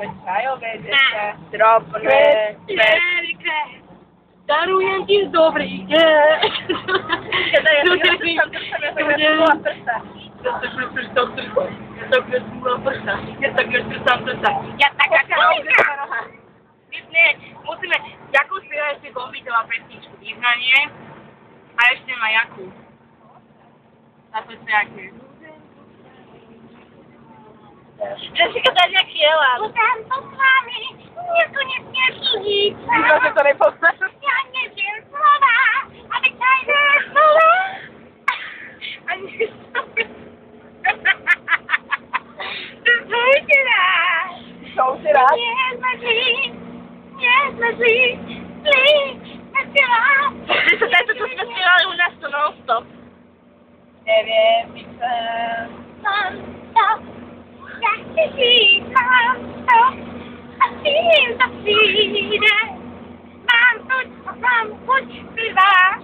čajové, drobné, Erike, darujem ti z dobrých deň. Keď ja som prsta. Ja taká kráľovka. Musíme, Jakub spieva ešte Gombitová pesničku, Vyznanie. A ešte má Jakub. Táto spievake. Jessica dá jak ela. Budem to s vami, nekonečne žiť. Nikto si to nepoznáš. Ja neviem slova, ale tajné slova. Ani Zujte nás. Čo si rád? Nie sme zlí, sme vás. To čo sme spievali u nás to non-stop. Neviem, písem. Non-stop. Ja si říkám to a tím to přijde. Mám chuť zpívat.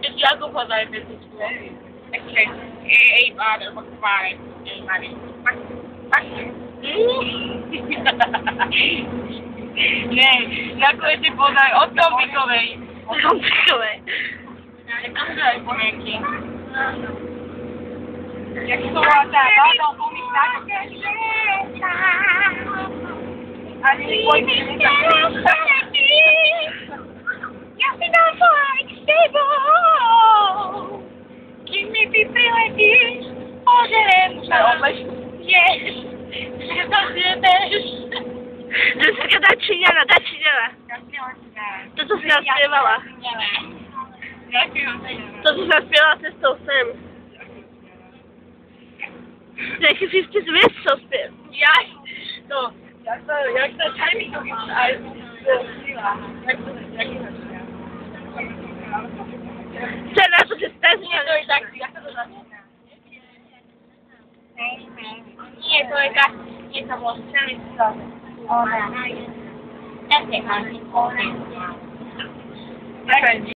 It's Jakub was I message me. Actually, eight out of five. Nie, nakoniec si podaj od Kombikovej. Jakože aj pomienky. Jak to bola tá báda o pomyslách? Ani pojďme. Ja si dám pojď s tebou. Kým mi ty priletíš, ožerem sa. Ješ, že to zjedeš. Jessica, daj Číňana. Toto si naspievala. To si zaspievala cestou sem. Nejaký 50 zviezd som spiev. Jaj, to, jak sa tajmíkovi aj sila. Chcę na to się stać, Nie, to i tak, jak to zaczyna? Nie, to i tak nie to było strzelać. Ona. Tak nie ma.